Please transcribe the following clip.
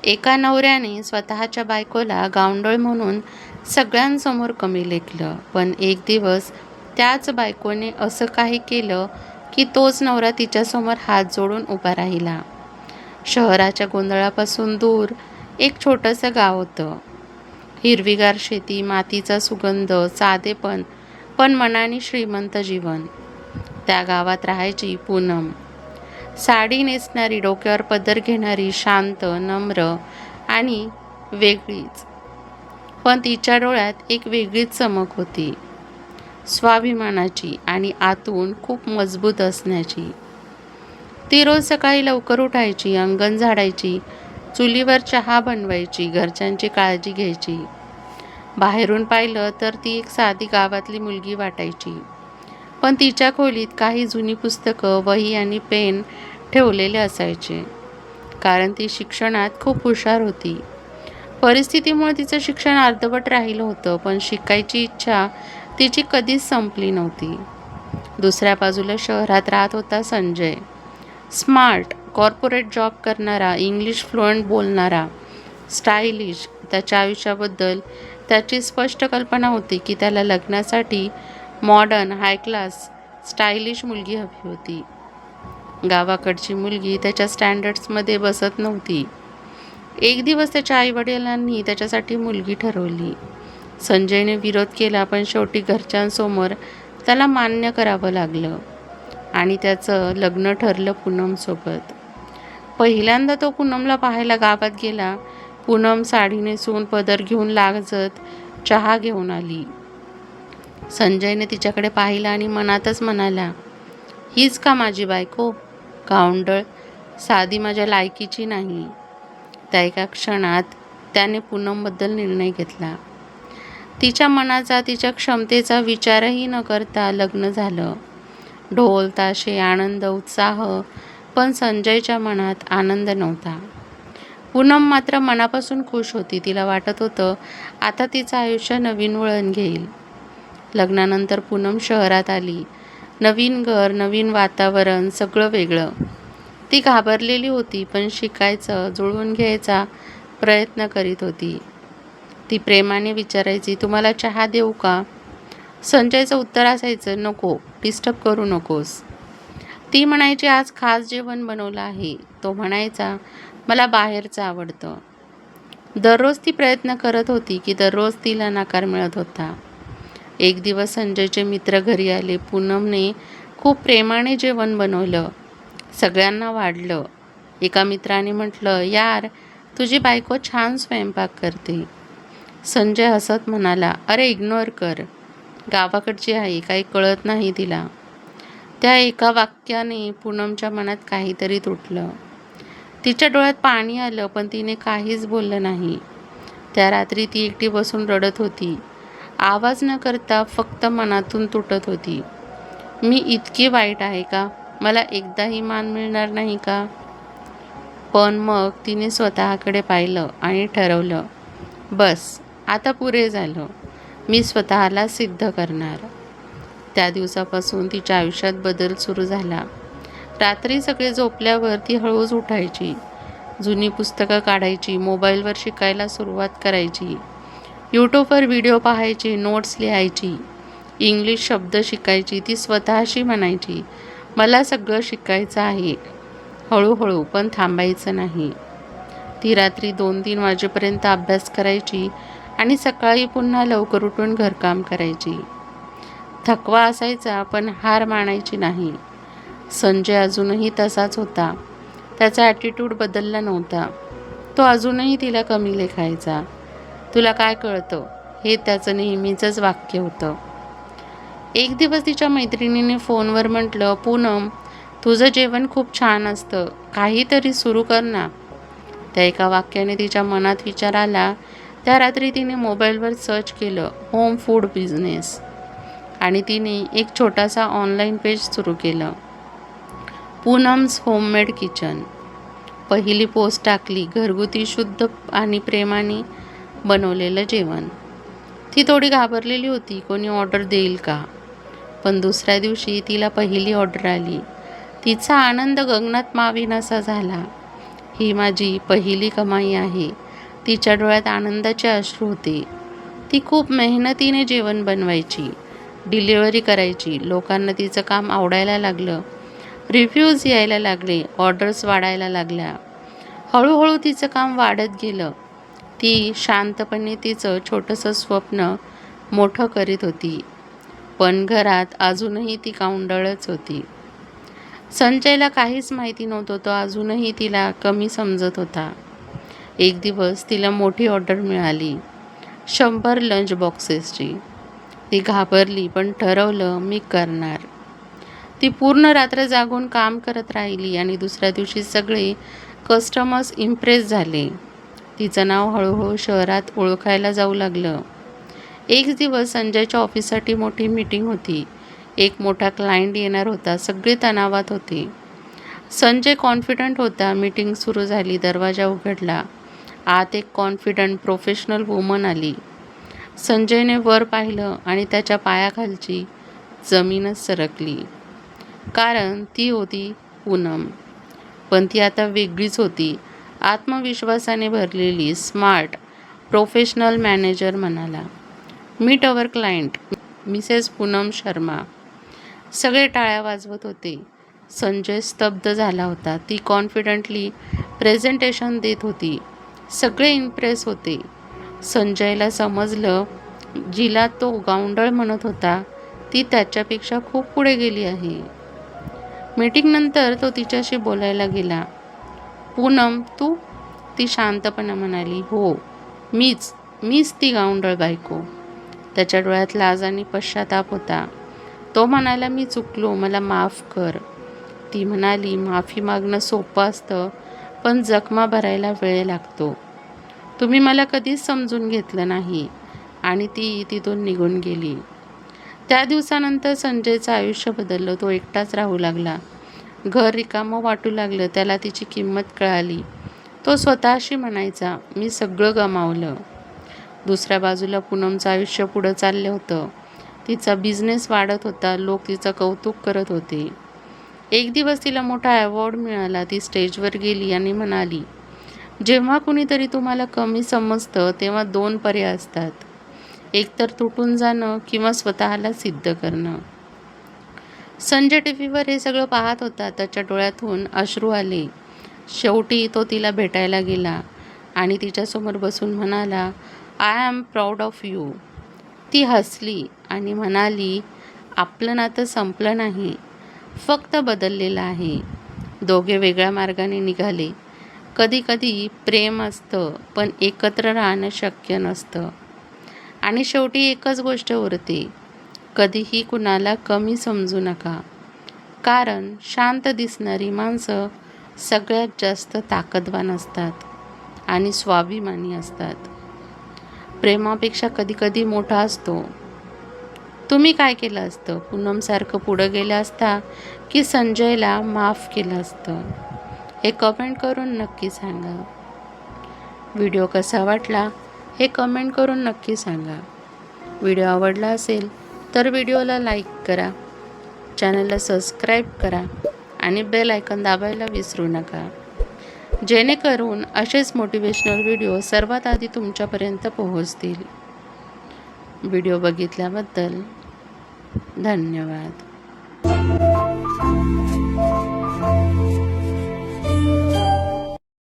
एका नवऱ्याने स्वतःच्या बायकोला गावंढळ म्हणून सगळ्यांसमोर कमी लेखलं. पण एक दिवस त्याच बायकोने असं काही केलं की तोच नवरा तिच्यासमोर हात जोडून उभा राहिला. शहराच्या गोंधळापासून दूर एक छोटंसं गाव होतं. हिरवीगार शेती, मातीचा सुगंध, साधेपण पण मनाने श्रीमंत जीवन. त्या गावात राहायची पूनम. साडी नेसणारी, डोक्यावर पदर घेणारी, शांत, नम्र आणि वेगळीच. पण तिच्या डोळ्यात एक वेगळीच चमक होती, स्वाभिमानाची आणि आतून खूप मजबूत असण्याची. ती रोज सकाळी लवकर उठायची, अंगण झाडायची, चुलीवर चहा बनवायची, घरच्यांची काळजी घ्यायची. बाहेरून पाहिलं तर ती एक साधी गावातली मुलगी वाटायची. पण तिच्या खोलीत काही जुनी पुस्तकं, वही आणि पेन ठेवलेले असायचे. कारण ती शिक्षणात खूप हुशार होती. परिस्थितीमुळे तिचं शिक्षण अर्धवट राहिलं होतं, पण शिकायची इच्छा तिची कधीच संपली नव्हती. दुसऱ्या बाजूला शहरात राहत होता संजय. स्मार्ट, कॉर्पोरेट जॉब करणारा, इंग्लिश फ्लुएंट बोलणारा, स्टायलिश. त्याच्या आयुष्याबद्दल त्याची स्पष्ट कल्पना होती की त्याला लग्नासाठी मॉडर्न, हाय क्लास, स्टायलिश मुलगी हवी होती. गावाकडची मुलगी त्याच्या स्टँडर्ड्समध्ये बसत नव्हती. एक दिवस त्याच्या आईवडिलांनी त्याच्यासाठी मुलगी ठरवली. संजयने विरोध केला, पण शेवटी घरच्यांसमोर त्याला मान्य करावं लागलं आणि त्याचं लग्न ठरलं पूनमसोबत. पहिल्यांदा तो पूनमला पाहायला गावात गेला. पूनम साडी नेसून, पदर घेऊन लाजत चहा घेऊन आली. संजयने तिच्याकडे पाहिलं आणि मनातच म्हणाला, हीच का माझी बायको? गावंढळ, साधी, माझ्या लायकीची नाही. त्या एका क्षणात त्याने पूनमबद्दल निर्णय घेतला. तिच्या मनाचा, तिच्या क्षमतेचा विचारही न करता लग्न झालं. ढोल, ताशे, आनंद, उत्साह. पण संजयच्या मनात आनंद नव्हता. पूनम मात्र मनापासून खुश होती. तिला वाटत होतं आता तिचं आयुष्य नवीन वळण घेईल. लग्नानंतर पूनम शहरात आली. नवीन घर, नवीन वातावरण, सगळं वेगळं. ती घाबरलेली होती, पण शिकायचं, जुळवून घ्यायचा प्रयत्न करीत होती. ती प्रेमाने विचारायची, तुम्हाला चहा देऊ का? संजयचं उत्तर असायचं, नको, डिस्टर्ब करू नकोस. ती म्हणायची, आज खास जेवण बनवलं आहे. तो म्हणायचा, मला बाहेरचं आवडतं. दररोज ती प्रयत्न करत होती की दररोज तिला नकार मिळत होता. एक दिवस संजयचे मित्र घरी आले. पूनमने खूप प्रेमाने जेवण बनवलं. सगळ्यांना वाढलं. एका मित्राने म्हटलं, यार, तुझी बायको छान स्वयंपाक करते. संजय हसत म्हणाला, अरे इग्नोर कर. गावाकडची आहे, काही कळत नाही तिला. त्या एका वाक्याने पूनमच्या मनात काहीतरी तुटलं. तिच्या डोळ्यात पाणी आलं, पण तिने काहीच बोललं नाही. त्या रात्री ती एकटी बसून रडत होती. आवाज न करता, फक्त मनातून तुटत होती. मी इतकी वाईट आहे का? मला एकदाही मान मिळणार नाही का? पण मग तिने स्वतःकडे पाहिलं आणि ठरवलं, बस, आता पुरे झालं. मी स्वतःला सिद्ध करणार. त्या दिवसापासून तिच्या आयुष्यात बदल सुरू झाला. रात्री सगळे झोपल्यावर ती हळूच उठायची. जुनी पुस्तकं काढायची, मोबाईलवर शिकायला सुरुवात करायची, यूट्यूबवर व्हिडिओ पाहायची, नोट्स लिहायची, इंग्लिश शब्द शिकायची. ती स्वतःशी म्हणायची, मला सगळं शिकायचं आहे. हळूहळू, पण थांबायचं नाही. ती रात्री 2-3 वाजेपर्यंत अभ्यास करायची आणि सकाळी पुन्हा लवकर उठून घरकाम करायची. थकवा असायचा, पण हार मानायची नाही. संजय अजूनही तसाच होता. त्याचा ॲटिट्यूड बदलला नव्हता. तो अजूनही तिला कमी लेखायचा. तुला काय कळतं, हे त्याचं नेहमीचंच वाक्य होतं. एक दिवस तिच्या मैत्रिणीने फोनवर म्हटलं, पूनम, तुझं जेवण खूप छान असतं, काहीतरी सुरू कर ना. त्या एका वाक्याने तिच्या मनात विचार आला. त्या रात्री तिने मोबाईलवर सर्च केलं, होम फूड बिझनेस, आणि तिने एक छोटासा ऑनलाईन पेज सुरू केलं, पूनम्स होममेड किचन. पहिली पोस्ट टाकली, घरगुती, शुद्ध आणि प्रेमाने बनवलेलं जेवण. ती थोडी घाबरलेली होती, कोणी ऑर्डर देईल का? पण दुसऱ्या दिवशी तिला पहिली ऑर्डर आली. तिचा आनंद गगनात मावेनासा झाला. ही माझी पहिली कमाई आहे. तिच्या डोळ्यात आनंदाचे अश्रू होते. ती खूप मेहनतीने जेवण बनवायची, डिलिव्हरी करायची. लोकांना तिचं काम आवडायला लागलं. रिव्ह्यूज यायला लागले, ऑर्डर्स वाढायला लागल्या. हळूहळू तिचं काम वाढत गेलं. ती शांतपणे तिचं छोटंसं स्वप्न मोठं करीत होती. पण घरात अजूनही ती गावंढळच होती. संजयला काहीच माहिती नव्हतं. तो अजूनही तिला कमी समजत होता. एक दिवस तिला मोठी ऑर्डर मिळाली, 100 लंच बॉक्सेसची. ती घाबरली, पण ठरवलं मी करणार. ती पूर्ण रात्र जागून काम करत राहिली आणि दुसऱ्या दिवशी सगळे कस्टमर्स इम्प्रेस झाले. तिचं नाव हळूहळू शहरात ओळखायला जाऊ लागलं. एक दिवस संजयच्या ऑफिससाठी मोठी मीटिंग होती. एक मोठा क्लायंट येणार होता. सगळे तणावात होते. संजय कॉन्फिडंट होता. मीटिंग सुरू झाली. दरवाजा उघडला. आत एक कॉन्फिडंट प्रोफेशनल वुमन आली. संजयने वर पाहिलं आणि त्याच्या पायाखालची जमीनच सरकली. कारण ती होती पूनम. पण ती आता वेगळीच होती. आत्मविश्वासाने भरलेली, स्मार्ट, प्रोफेशनल. मॅनेजर म्हणाला, meet our client, Mrs Poonam Sharma. सगळे टाळ्या वाजवत होते. संजय स्तब्ध झाला होता. ती कॉन्फिडंटली प्रेझेंटेशन देत होती. सगळे इम्प्रेस होते. संजयला समजलं, जिला तो गावंढळ म्हणत होता ती त्याच्यापेक्षा खूप पुढे गेली आहे. मीटिंगनंतर तो तिच्याशी बोलायला गेला. पूनम तू? ती शांतपणे म्हणाली, हो मीच ती गावंढळ बायको. त्याच्या डोळ्यात लाज आणि पश्चाताप होता. तो म्हणाला, मी चुकलो, मला माफ कर. ती म्हणाली, माफी मागणं सोपं असतं, पण जखमा भरायला वेळ लागतो. तुम्ही मला कधीच समजून घेतलं नाही. आणि ती तिथून निघून गेली. त्या दिवसानंतर संजयचं आयुष्य बदललं. तो एकटाच राहू लागला. घर रिकामं वाटू लागलं. त्याला तिची किंमत कळाली. तो स्वतःशी म्हणायचा, मी सगळं गमावलं. दुसऱ्या बाजूला पूनमचं आयुष्य पुढं चाललं होतं. तिचा बिझनेस वाढत होता. लोक तिचं कौतुक करत होते. एक दिवस तिला मोठा अवॉर्ड मिळाला. ती स्टेजवर गेली आणि म्हणाली, जेव्हा कुणीतरी तुम्हाला कमी समजतं तेव्हा 2 पर्याय असतात. एकतर तुटून जाणं किंवा स्वतःला सिद्ध करणं. संजय टीव्हीवर हे सगळं पाहत होता. त्याच्या डोळ्यातून अश्रू आले. शेवटी तो तिला भेटायला गेला आणि तिच्यासमोर बसून म्हणाला, I am proud of you. ती हसली आणि म्हणाली, आपलं नातं संपलं नाही, फक्त बदललेलं आहे. दोघे वेगळ्या मार्गाने निघाले. कधी कधी प्रेम असतं, पण एकत्र राहणं शक्य नसतं. आणि शेवटी एकच गोष्ट उरते, कधीही कुणाला कमी समजू नका. कारण शांत दिसणारी माणसं सगळ्यात जास्त ताकदवान असतात आणि स्वाभिमानी असतात. प्रेमापेक्षा कधीकधी मोठा असतो. तुम्ही काय केलं असतं? पूनमसारखं पुढं गेलं असता की संजयला माफ केलं असतं? हे कमेंट करून नक्की सांगा. व्हिडिओ कसा वाटला हे कमेंट करून नक्की सांगा. व्हिडिओ आवडला असेल तर व्हिडिओला लाईक करा, चॅनलला सबस्क्राईब करा आणि बेल आयकॉन दाबायला विसरू नका, जेणेकरून असेच मोटिवेशनल व्हिडिओ सर्वात आधी तुमच्यापर्यंत पोहोचतील. व्हिडिओ बघितल्याबद्दल धन्यवाद.